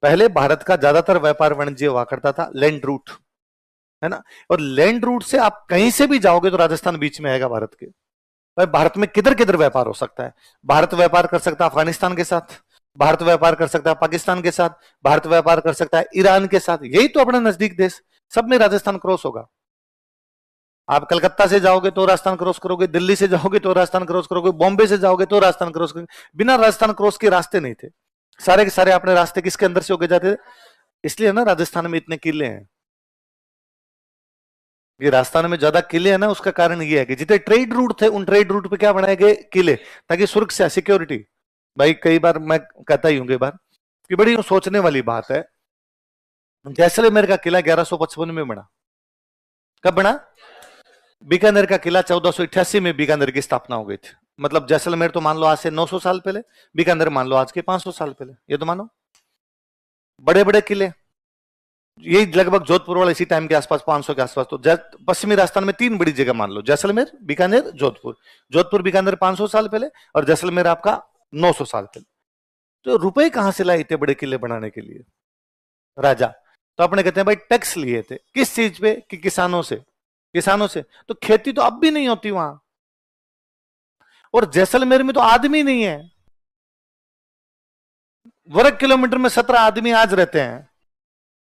पहले भारत का ज्यादातर व्यापार वाणिज्य हुआ करता था लैंड रूट, है ना। और लैंड रूट से आप कहीं से भी जाओगे तो राजस्थान बीच में आएगा भारत के। भाई भारत में किधर किधर व्यापार हो सकता है। भारत व्यापार कर सकता है अफगानिस्तान के साथ, भारत व्यापार कर सकता है पाकिस्तान के साथ, भारत व्यापार कर सकता है ईरान के साथ, यही तो अपना नजदीक देश, सब में राजस्थान क्रॉस होगा। आप कलकत्ता से जाओगे तो राजस्थान क्रॉस करोगे, दिल्ली से जाओगे तो राजस्थान क्रॉस करोगे, बॉम्बे से जाओगे तो राजस्थान क्रॉस करोगे। बिना राजस्थान क्रॉस के रास्ते नहीं थे, सारे के सारे अपने रास्ते किसके अंदर से होके जाते थे। इसलिए ना राजस्थान में इतने किले हैं। ये राजस्थान में ज्यादा किले हैं ना, उसका कारण ये है कि जितने ट्रेड रूट थे उन ट्रेड रूट पे क्या बनाए गए, किले, ताकि सुरक्षा सिक्योरिटी। भाई कई बार मैं कहता ही हूँ कई बार कि बड़ी सोचने वाली बात है, जैसलमेर का किला 1155 में बना। कब बना? बीकानेर का किला 1488 में बीकानेर की स्थापना हो गई थी। मतलब जैसलमेर तो मान लो आज से 900 साल पहले, बीकानेर मान लो आज के 500 साल पहले, ये तो मानो बड़े बड़े किले। ये लगभग जोधपुर वाला इसी टाइम के आसपास 500 के आसपास। तो पश्चिमी राजस्थान में तीन बड़ी जगह मान लो, जैसलमेर, बीकानेर, जोधपुर। जोधपुर बीकानेर 500 साल पहले और जैसलमेर आपका 900 साल पहले। तो रुपए कहां से लाए इतने बड़े किले बनाने के लिए? राजा। तो अपने कहते हैं भाई टैक्स लिए थे, किस चीज पे? कि किसानों से। किसानों से। तो खेती तो अब भी नहीं होती वहां, और जैसलमेर में तो आदमी नहीं है, वर्ग किलोमीटर में 17 आदमी आज रहते हैं।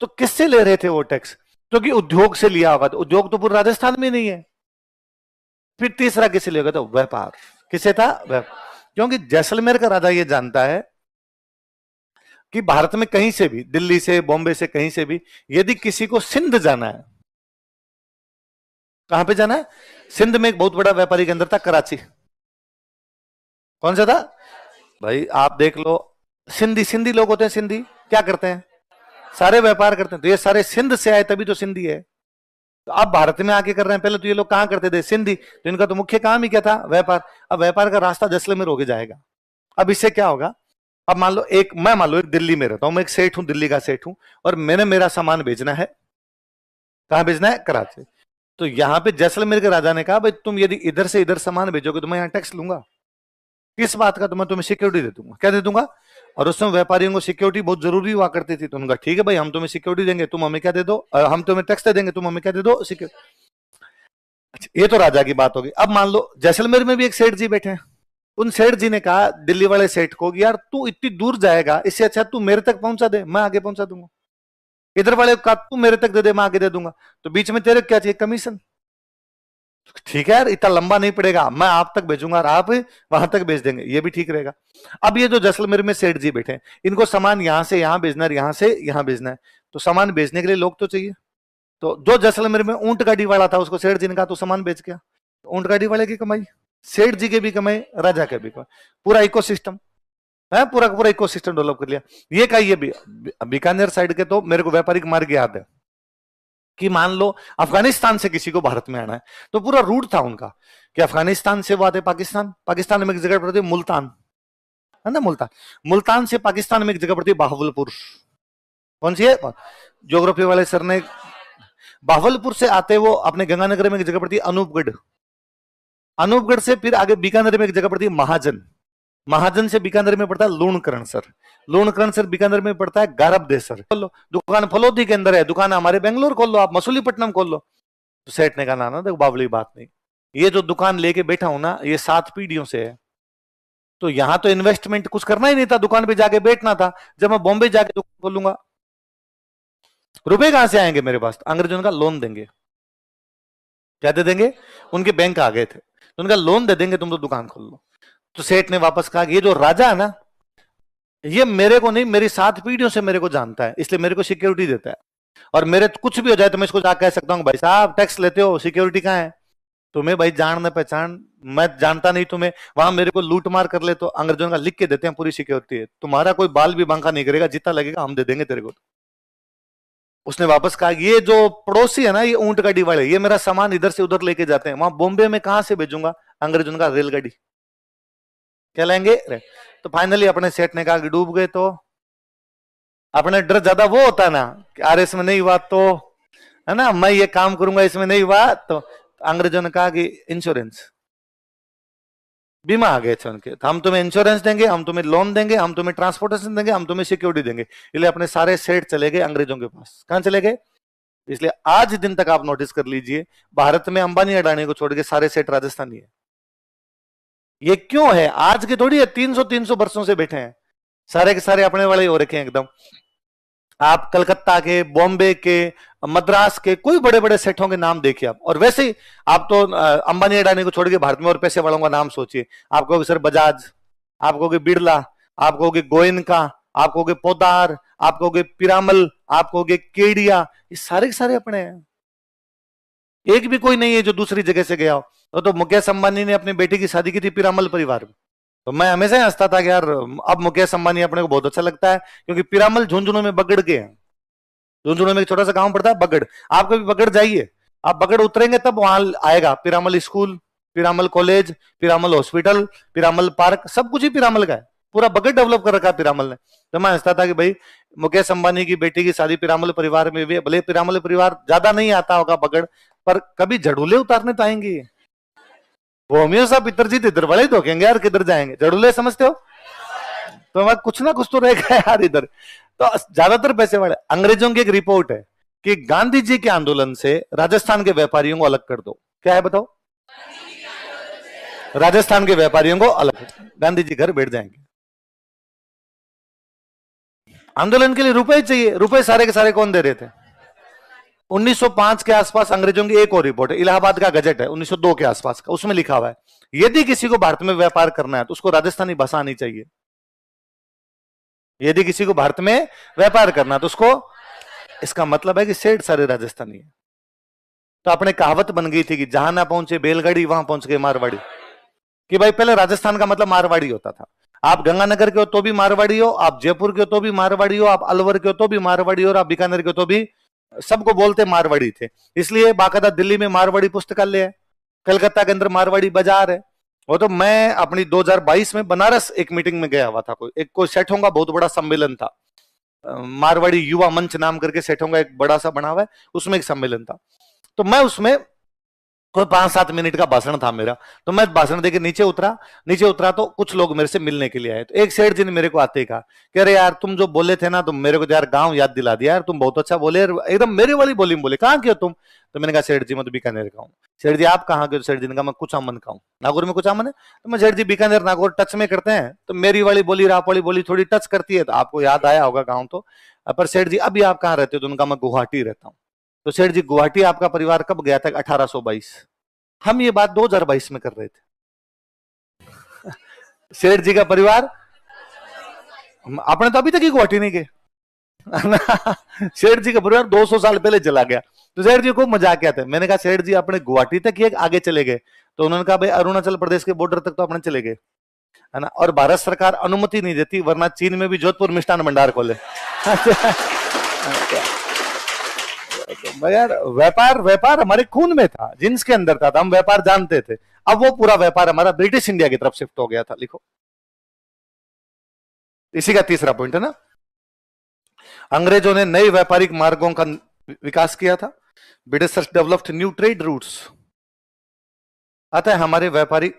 तो किससे ले रहे थे वो टैक्स? क्योंकि उद्योग से लिया होगा, तो उद्योग तो पूरे राजस्थान में नहीं है। फिर तीसरा किसे लिया? तो व्यापार। किसे था? व्यापार। क्योंकि जैसलमेर का राजा ये जानता है कि भारत में कहीं से भी, दिल्ली से, बॉम्बे से, कहीं से भी यदि किसी को सिंध जाना है, कहां पे जाना है? सिंध में एक बहुत बड़ा व्यापारी केंद्र था, कराची। कौन सा था? भाई आप देख लो, सिंधी, सिंधी लोग होते हैं, सिंधी क्या करते हैं? सारे व्यापार करते हैं। तो ये सारे सिंध से आए तभी तो सिंधी है। तो अब भारत में आके कर रहे हैं, पहले तो ये लोग कहां करते थे? सिंधी। तो इनका तो मुख्य काम ही क्या था? व्यापार। अब व्यापार का रास्ता जैसलमेर होके जाएगा। अब इससे क्या होगा? अब मान लो एक दिल्ली में रहता हूं, मैं एक सेठ हूं, दिल्ली का सेठ हूं, और मैंने मेरा सामान भेजना है, कहां भेजना है? कराची। तो यहां पे जैसलमेर के राजा ने कहा भाई तुम यदि इधर से इधर सामान भेजोगे तो मैं यहां टैक्स लूंगा। किस बात का? तो मैं तुम्हें सिक्योरिटी दे दूंगा। क्या दे दूंगा? और उस समय व्यापारियों को सिक्योरिटी बहुत जरूरी हुआ करती थी। तो उनका ठीक है भाई, हम तुम्हें सिक्योरिटी देंगे, तुम हमें क्या दे दो? हम तुम्हें टैक्स दे देंगे, तुम हमें क्या दे दो? सिक्योरिटी। अच्छा, ये तो राजा की बात होगी। अब मान लो जैसलमेर में भी एक सेठ जी बैठे हैं। उन सेठ जी ने कहा दिल्ली वाले सेठ को, यार तू इतनी दूर जाएगा, इससे अच्छा तू मेरे तक पहुंचा दे, मैं आगे पहुंचा दूंगा। इधर वाले का तू मेरे तक दे दे, मैं आगे दे दूंगा। तो बीच में तेरे क्या चाहिए? कमीशन। ठीक है यार, इतना लंबा नहीं पड़ेगा, मैं आप तक भेजूंगा और आप वहां तक भेज देंगे, ये भी ठीक रहेगा। अब ये जो जैसलमेर में सेठ जी बैठे हैं, इनको सामान यहां से यहां भेजना है, यहां से यहां भेजना है। तो सामान भेजने के लिए लोग तो चाहिए। तो जो जैसलमेर में ऊंट गाड़ी वाला था, उसको सेठ जी ने कहा तो सामान बेच गया। ऊंट गाड़ी वाले की कमाई, सेठ जी के भी कमाई, राजा के भी कमाई, पूरा इकोसिस्टम है, पूरा पूरा इकोसिस्टम डेवलप कर लिया। ये का ये भी बीकानेर साइड के तो मेरे को व्यापारिक मार्ग याद है कि मान लो अफगानिस्तान से किसी को भारत में आना है, तो पूरा रूट था उनका कि अफगानिस्तान से वो आते पाकिस्तान, पाकिस्तान में एक जगह पड़ती है मुल्तान, है ना, मुल्तान। मुल्तान से पाकिस्तान में एक जगह पड़ती है बहावलपुर। कौन सी है? ज्योग्राफी वाले सर ने, बहावलपुर से आते वो अपने गंगानगर में एक जगह पड़ती है अनूपगढ़। अनूपगढ़ से फिर आगे बीकानेर में एक जगह पड़ती है महाजन। महाजन से बीकानेर में पड़ता है लूणकरण सर। लूणकरण सर बीकानेर में पड़ता है गारबदेसर। खोल लो दुकान, फलोदी के अंदर है दुकान, हमारे बेंगलोर खोल लो, आप मसूलीपट्टनम खोल लो। तो सेठ ने कहा ना ना देखो बावली बात नहीं, ये जो दुकान लेके बैठा हूं ना, ये 7 पीढ़ियों से है। तो यहां तो इन्वेस्टमेंट कुछ करना ही नहीं था, दुकान पे जाके बैठना था। जब मैं बॉम्बे जाके दुकान खोलूंगा, रुपए कहां से आएंगे मेरे पास? अंग्रेजों का लोन देंगे। क्या दे देंगे? उनके बैंक आ गए थे, तो उनका लोन दे देंगे, तुम तो दुकान खोल लो। तो सेठ ने वापस कहा ये जो राजा है ना, ये मेरे को नहीं, मेरी 7 पीढ़ियों से मेरे को जानता है, इसलिए मेरे को सिक्योरिटी देता है। और मेरे कुछ भी हो जाए तो मैं इसको जाकर कह सकता हूँ भाई साहब टैक्स लेते हो, सिक्योरिटी कहाँ है? तुम्हें भाई जान न पहचान, मैं जानता नहीं तुम्हें, वहां मेरे को लूट मार कर ले तो अंग्रेजों का लिख के देते हैं पूरी सिक्योरिटी है, तुम्हारा कोई बाल भी बांका नहीं करेगा, जितना लगेगा हम दे देंगे तेरे को। उसने वापस कहा ये जो पड़ोसी है ना, ये ऊंट गाड़ी वाले, ये मेरा सामान इधर से उधर लेके जाते हैं, वहां बॉम्बे में कहां से भेजूंगा? अंग्रेजों का रेलगाड़ी। क्या लेंगे? तो फाइनली अपने सेठ ने कहा कि डूब गए तो अपने डर ज्यादा वो होता है ना कि अरे इसमें नहीं हुआ तो, है ना, मैं ये काम करूंगा, इसमें नहीं हुआ तो। अंग्रेजों ने कहा कि इंश्योरेंस, बीमा आ गए थे उनके, तो हम तुम्हें इंश्योरेंस देंगे, हम तुम्हें लोन देंगे, हम तुम्हें ट्रांसपोर्टेशन देंगे, हम तुम्हें सिक्योरिटी देंगे। इसलिए अपने सारे सेठ चले गए अंग्रेजों के पास। कहां चले गए? इसलिए आज दिन तक आप नोटिस कर लीजिए, भारत में अंबानी अडानी को छोड़ के सारे सेठ राजस्थानी है। ये क्यों है? आज के थोड़ी है, 300 वर्षों से बैठे हैं, सारे के सारे अपने वाले हो रखे हैं एकदम। आप कलकत्ता के, बॉम्बे के, मद्रास के कोई बड़े बड़े सेठों के नाम देखिए आप। और वैसे ही आप तो अंबानी अडानी को छोड़ के भारत में और पैसे वालों का नाम सोचिए। आप कहोगे सर बजाज, आप कहोगे बिरला, आप कहोगे गोयनका, आप कहोगे पोदार, आप कहोगे पिरामल, आप कहोगे केडिया, ये सारे के सारे अपने हैं। एक भी कोई नहीं है जो दूसरी जगह से गया हो। तो मुकेश अंबानी ने अपनी बेटी की शादी की थी पिरामल परिवार में। तो मैं हमेशा हंसता था कि यार अब मुकेश अंबानी अपने को बहुत अच्छा लगता है, क्योंकि पिरामल झुंझुनू में बगड़ के हैं। झुंझुनू में एक छोटा सा गांव पड़ता है बगड़। आप कभी बगड़ जाइए, आप बगड़ उतरेंगे तब वहां आएगा Piramal school, Piramal college, Piramal hospital, Piramal park, सब कुछ ही पिरामल का है। पूरा बगड़ डेवलप कर रखा है पिरामल ने। तो मैं हंसता था कि भाई मुकेश अंबानी की बेटी की शादी पिरामल परिवार में भी, भले पिरामल परिवार ज्यादा नहीं आता होगा बगड़, पर कभी झड़ूले उतारने तो आएंगे। वो होमियो साहब पितरजीत इधर वाले ही धोखेंगे यार, किधर जाएंगे? झड़ूले समझते हो? तो मैं कुछ ना कुछ तो रहेगा यार इधर। तो ज्यादातर पैसे वाले। अंग्रेजों की एक रिपोर्ट है कि गांधी जी के आंदोलन से राजस्थान के व्यापारियों को अलग कर दो। क्या है बताओ? राजस्थान के व्यापारियों को अलग, गांधी जी घर बैठ जाएंगे। आंदोलन के लिए रुपए चाहिए, रुपए सारे के सारे कौन दे रहे थे? 1905 के आसपास अंग्रेजों की एक और रिपोर्ट है, इलाहाबाद का गजट है 1902 के आसपास का, उसमें लिखा हुआ है यदि किसी को भारत में व्यापार करना है तो उसको राजस्थानी भाषा आनी चाहिए। यदि किसी को भारत में व्यापार करना है तो उसको, इसका मतलब है कि सेठ सारे राजस्थानी है। तो अपने कहावत बन गई थी कि जहां ना पहुंचे बैलगाड़ी वहां पहुंच गए मारवाड़ी। कि भाई पहले राजस्थान का मतलब मारवाड़ी होता था। आप गंगानगर के हो तो भी मारवाड़ी हो, आप जयपुर के हो तो भी मारवाड़ी हो, आप अलवर के हो तो भी मारवाड़ी हो, और आप बीकानेर के हो तो भी, सबको बोलते मारवाड़ी थे। इसलिए बाकायदा दिल्ली में मारवाड़ी पुस्तकालय है, कलकत्ता के अंदर मारवाड़ी बाजार है। वो तो मैं अपनी 2022 में बनारस एक मीटिंग में गया हुआ था, कोई सेठों का बहुत बड़ा सम्मेलन था, मारवाड़ी युवा मंच नाम करके सेठों का एक बड़ा सा बना हुआ है, उसमें एक सम्मेलन था। तो मैं उसमें कोई 5-7 मिनट का भाषण था मेरा, तो मैं भाषण देके नीचे उतरा तो कुछ लोग मेरे से मिलने के लिए आए। तो एक सेठ जी ने मेरे को आते ही कहा कि अरे यार तुम जो बोले थे ना, तुम मेरे को यार गांव याद दिला दिया यार, तुम बहुत अच्छा बोले, एकदम मेरे वाली बोली में बोले। कहाँ के हो तुम? तो मैंने कहा सेठ जी मैं तो बीकानेर का हूँ। सेठ जी आप कहाँ के? सेठ जी ने कहा मैं कुचामन का हूँ। नागौर में कुचामन है? तो मैं सेठ जी बीकानेर नागौर टच में करते हैं, तो मेरी वाली बोली राप वाली बोली थोड़ी टच करती है, तो आपको याद आया होगा गाँव तो। पर सेठ जी अभी आप कहाँ रहते हो? तो उनका मैं गुवाहाटी रहता हूँ। तो सेठ जी गुवाहाटी आपका परिवार कब गया था? 1822। हम ये बात 2022 में कर रहे थे। सेठ जी का परिवार, आपने तो अभी तक ही गुवाहाटी नहीं गए। सेठ जी का परिवार 200 साल पहले चला गया। तो सेठ जी को मजाक क्या था, मैंने कहा सेठ जी अपने गुवाहाटी तक ही आगे चले गए? तो उन्होंने कहा भाई अरुणाचल प्रदेश के बॉर्डर तक तो अपने चले गए, है ना, और भारत सरकार अनुमति नहीं देती, वरना चीन में भी जोधपुर मिष्ठान भंडार खोले। यार व्यापार हमारे खून में था, जिन्स के अंदर था, हम व्यापार जानते थे। अब वो पूरा व्यापार हमारा ब्रिटिश इंडिया की तरफ शिफ्ट हो गया था। लिखो, इसी का तीसरा पॉइंट है ना, अंग्रेजों ने नए व्यापारिक मार्गों का विकास किया था। Britishers developed new trade routes. अतः हमारे व्यापारी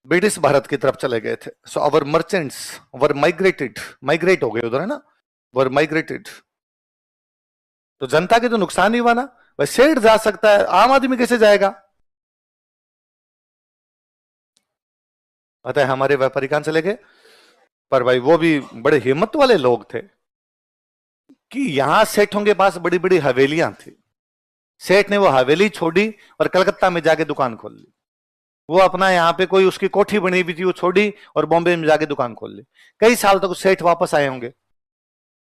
ब्रिटिश भारत की तरफ चले गए थे। सो अवर मर्चेंट्स वर माइग्रेट हो गए उधर, है ना, वर माइग्रेटेड। तो जनता के तो नुकसान ही हुआ ना। भाई सेठ जा सकता है, आम आदमी कैसे जाएगा? अतः हमारे व्यापारी कहां चले गए? पर भाई वो भी बड़े हिम्मत वाले लोग थे कि यहां सेठों के पास बड़ी बड़ी हवेलियां थी। सेठ ने वो हवेली छोड़ी और कलकत्ता में जाके दुकान खोल ली। वो अपना यहाँ पे कोई उसकी कोठी बनी हुई थी वो छोड़ी और बॉम्बे में जाके दुकान खोल ली। कई साल तक सेठ वापस आए होंगे,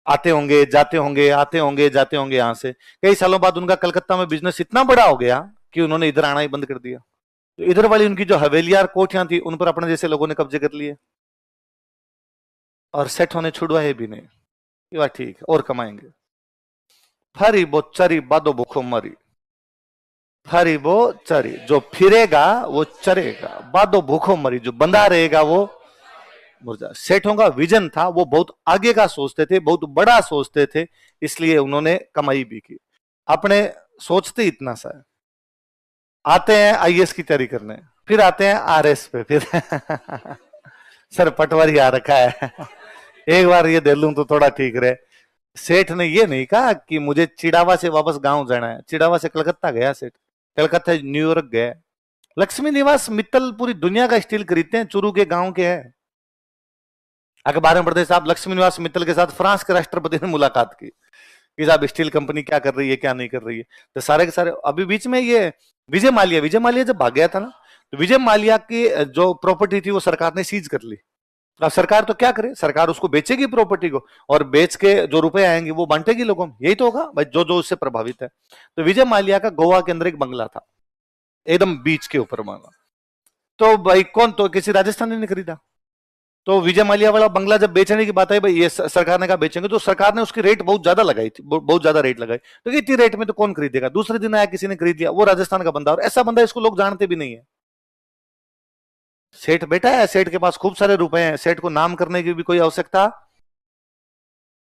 आते होंगे जाते होंगे, आते होंगे जाते होंगे। यहां से कई सालों बाद उनका कलकत्ता में बिजनेस इतना बड़ा हो गया कि उन्होंने इधर आना ही बंद कर दिया। तो इधर वाली उनकी जो हवेलियां और कोठियां थी उन पर अपने जैसे लोगों ने कब्जे कर लिए, और सेठ होने छुड़वाए भी नहीं। ये बात ठीक है, और कमाएंगे। फरी बो चरी बादो भूखो मरी, फरी बो चरी, जो फिरेगा वो चरेगा, बादो भूखो मरी, जो बंधा रहेगा वो मुर्जा। सेठों का विजन था, वो बहुत आगे का सोचते थे, बहुत बड़ा सोचते थे, इसलिए उन्होंने कमाई भी की। अपने सोचते इतना सा है, आते हैं आईएएस की तैयारी करने, फिर आते हैं आरएस पे, फिर सर पटवारी आ रखा है, एक बार ये दे लूं तो थोड़ा ठीक रहे। सेठ ने ये नहीं कहा कि मुझे चिड़ावा से वापस गांव जाना है, चिड़ावा से कलकत्ता गया सेठ, कलकत्ता न्यूयॉर्क गया। लक्ष्मी निवास मित्तल पूरी दुनिया का स्टील खरीदते हैं, चुरू के गांव के हैं। अखबार में पढ़ते साहब लक्ष्मी निवास मित्तल के साथ फ्रांस के राष्ट्रपति ने मुलाकात की कि साहब स्टील कंपनी क्या कर रही है क्या नहीं कर रही है। तो सारे के सारे अभी बीच में ये विजय माल्या जब भाग गया था ना, तो विजय माल्या की जो प्रॉपर्टी थी वो सरकार ने सीज कर ली। अब सरकार तो क्या करे, सरकार उसको बेचेगी प्रॉपर्टी को, और बेच के जो रुपए आएंगे वो बांटेगी लोगों में, यही तो होगा भाई जो जो उससे प्रभावित है। तो विजय माल्या का गोवा के अंदर एक बंगला था, एकदम बीच के ऊपर बंगला। तो भाई कौन, तो किसी राजस्थानी ने खरीदा। तो विजय माल्या वाला बंगला जब बेचने की बात आई, भाई ये सरकार ने कहा बेचेंगे, तो सरकार ने उसकी रेट बहुत ज्यादा लगाई थी, बहुत ज्यादा रेट लगाई। तो इतनी रेट में तो कौन खरीदेगा। दूसरे दिन आया किसी ने खरीद लिया, वो राजस्थान का बंदा, और ऐसा बंदा इसको लोग जानते भी नहीं है। सेठ बैठा है, सेठ के पास खूब सारे रुपए हैं, सेठ को नाम करने की भी कोई आवश्यकता।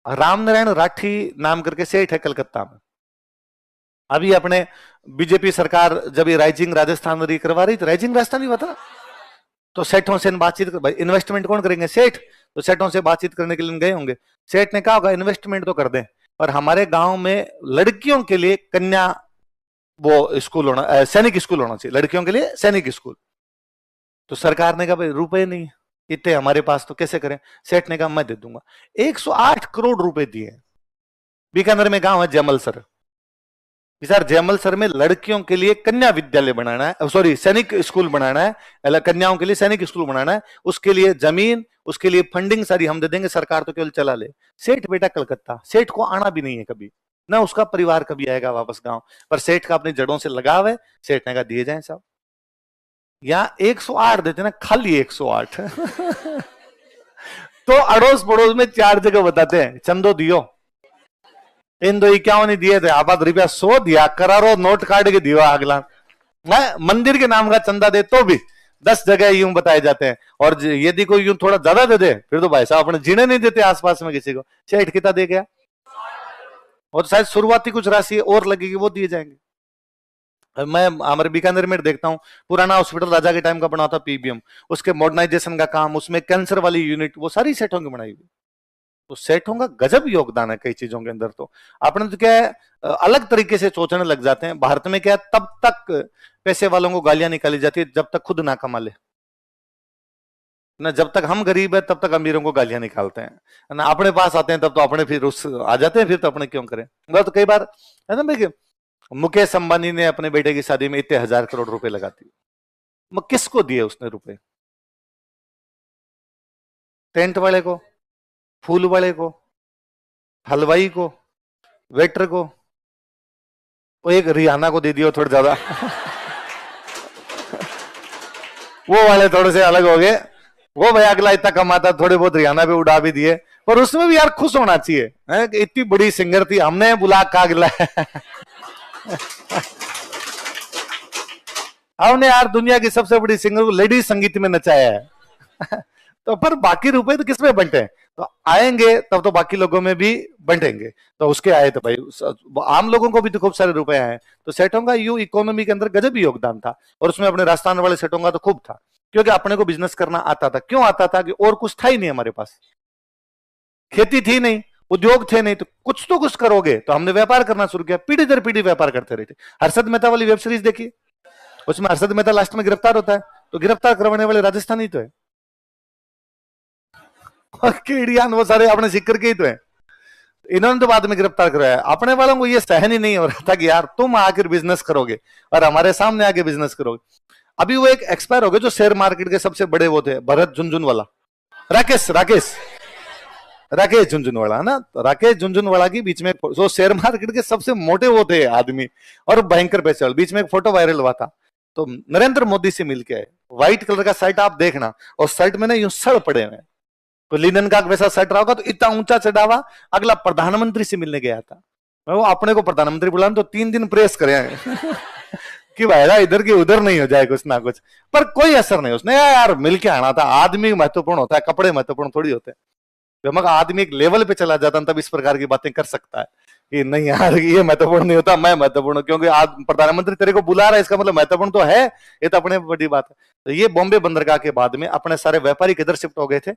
रामनारायण राठी नाम करके सेठ है कलकत्ता में। अभी अपने बीजेपी सरकार जब ये राइजिंग राजस्थान में करवा रही, तो राइजिंग राजस्थान ही हुआ था, तो सेठों से बातचीत कर, भाई इन्वेस्टमेंट कौन करेंगे, सेठ। तो सेठों से बातचीत करने के लिए गए होंगे, सेठ ने कहा होगा इन्वेस्टमेंट तो कर दें, और हमारे गांव में लड़कियों के लिए कन्या वो स्कूल होना, सैनिक स्कूल होना चाहिए, लड़कियों के लिए सैनिक स्कूल। तो सरकार ने कहा भाई रुपए नहीं इतने हमारे पास, तो कैसे करें। सेठ ने कहा मैं दे दूंगा। 108 करोड़ रुपए दिए। बीकानेर में गांव है जयमलसर, सर जयमलसर में लड़कियों के लिए कन्या विद्यालय बनाना है, सॉरी सैनिक स्कूल बनाना है, कन्याओं के लिए सैनिक स्कूल बनाना है, उसके लिए जमीन, उसके लिए फंडिंग सारी हम दे देंगे, सरकार तो केवल चला ले। सेठ बेटा कलकत्ता, सेठ को आना भी नहीं है कभी, ना उसका परिवार कभी आएगा वापस गांव, पर सेठ का अपनी जड़ों से लगाव है। सेठ ने कहा दिए जाए साहब। यहां 108 देते ना, खाली 108 तो अड़ोस पड़ोस में 4 जगह बताते हैं चंदो दियो, इन दो 51 दिए थे, आबाद रुपया 100 दिया, करारो नोट काट के दियो अगला। मंदिर के नाम का चंदा दे तो भी 10 जगह यूं बताए जाते हैं, और यदि कोई यूं थोड़ा ज्यादा दे दे फिर तो भाई साहब अपने जीने नहीं देते आसपास में किसी को। सेठ कितना दे गया, और शायद शुरुआती कुछ राशि और लगेगी वो दिए जाएंगे। मैं हमारे बीकानेर में देखता हूँ, पुराना हॉस्पिटल राजा के टाइम का बना था पीबीएम, उसके मॉडर्नाइजेशन का काम, उसमें कैंसर वाली यूनिट, वो सारी सेठों की बनाई हुई। तो सेठों का गजब योगदान है कई चीजों के अंदर। तो अपने तो क्या है, अलग तरीके से सोचने लग जाते हैं। भारत में क्या है, तब तक पैसे वालों को गालियां निकाली जाती है जब तक खुद ना कमा ले ना, जब तक हम गरीब है तब तक अमीरों को गालियां निकालते हैं ना, अपने पास आते हैं तब तो अपने फिर उस आ जाते हैं, फिर तो अपने क्यों करें। तो कई बार है ना भाई, मुकेश अंबानी ने अपने बेटे की शादी में इतने 1000 करोड़ रुपए लगा दिए, किसको दिए उसने रुपए, टेंट वाले को, फूल वाले को, हलवाई को, वेटर को, वो एक रियाना को दे दियो थोड़ा ज्यादा वो वाले थोड़े से अलग हो गए, वो भाई अगला इतना कमाता, थोड़े बहुत रियाना पे उड़ा भी दिए, पर उसमें भी यार खुश होना चाहिए है कि इतनी बड़ी सिंगर थी, हमने बुला का गिला हमने यार दुनिया की सबसे बड़ी सिंगर को लेडीज संगीत में नचाया है तो पर बाकी रुपए तो किसमें बंटे, तो आएंगे तब तो बाकी लोगों में भी बंटेंगे। तो उसके आए तो भाई आम लोगों को भी तो खूब सारे रुपए आए। तो सेठों का यू इकोनॉमी के अंदर गजब योगदान था, और उसमें अपने राजस्थान वाले सेठों का तो खूब था, क्योंकि अपने को बिजनेस करना आता था। क्यों आता था कि और कुछ था ही नहीं हमारे पास, खेती थी नहीं, उद्योग थे नहीं, तो कुछ करोगे। तो हमने व्यापार करना शुरू किया, पीढ़ी दर पीढ़ी व्यापार करते रहते। हर्षद मेहता वाली वेब सीरीज देखिए, उसमें हर्षद मेहता लास्ट में गिरफ्तार होता है, तो गिरफ्तार करवाने वाले राजस्थानी तो है, वो सारे अपने सिक्कर के ही तो है। इन्होंने तो बाद में गिरफ्तार करवाया। अपने वालों को ये सहन ही नहीं हो रहा था कि यार तुम आकर बिजनेस करोगे और हमारे सामने आके बिजनेस करोगे। अभी वो एक एक्सपायर हो गए जो शेयर मार्केट के सबसे बड़े वो थे, भरत झुनझुनवाला, राकेश राकेश राकेश झुनझुनवाला है ना, तो राकेश झुनझुनवाला की बीच में जो शेयर मार्केट के सबसे मोटे वो थे आदमी और भयंकर पैसे वाले, बीच में एक फोटो वायरल हुआ था। तो नरेंद्र मोदी से मिलके आए, व्हाइट कलर का शर्ट आप देखना, और शर्ट में ना यूं सड़ पड़े हुए, तो लिनन का वैसा शर्ट रहा होगा, तो इतना ऊंचा चढ़ावा। अगला प्रधानमंत्री से मिलने गया था, मैं वो अपने को प्रधानमंत्री बुलाने तो 3 दिन प्रेस करे कि भाई इधर की उधर नहीं हो जाए कुछ ना कुछ, पर कोई असर नहीं उसने। यार मिलके आना था, आदमी महत्वपूर्ण होता है, कपड़े महत्वपूर्ण थोड़ी होते हैं। जब आदमी एक लेवल पे चला जाता है तब इस प्रकार की बातें कर सकता है। कि नहीं यार ये महत्वपूर्ण नहीं होता, मैं महत्वपूर्ण हूं, क्योंकि आज प्रधानमंत्री तेरे को बुला रहा है, इसका मतलब महत्वपूर्ण तो है। ये तो अपने बड़ी बात है। तो ये बॉम्बे बंदरगाह के बाद में अपने सारे व्यापारी किधर शिफ्ट हो गए थे,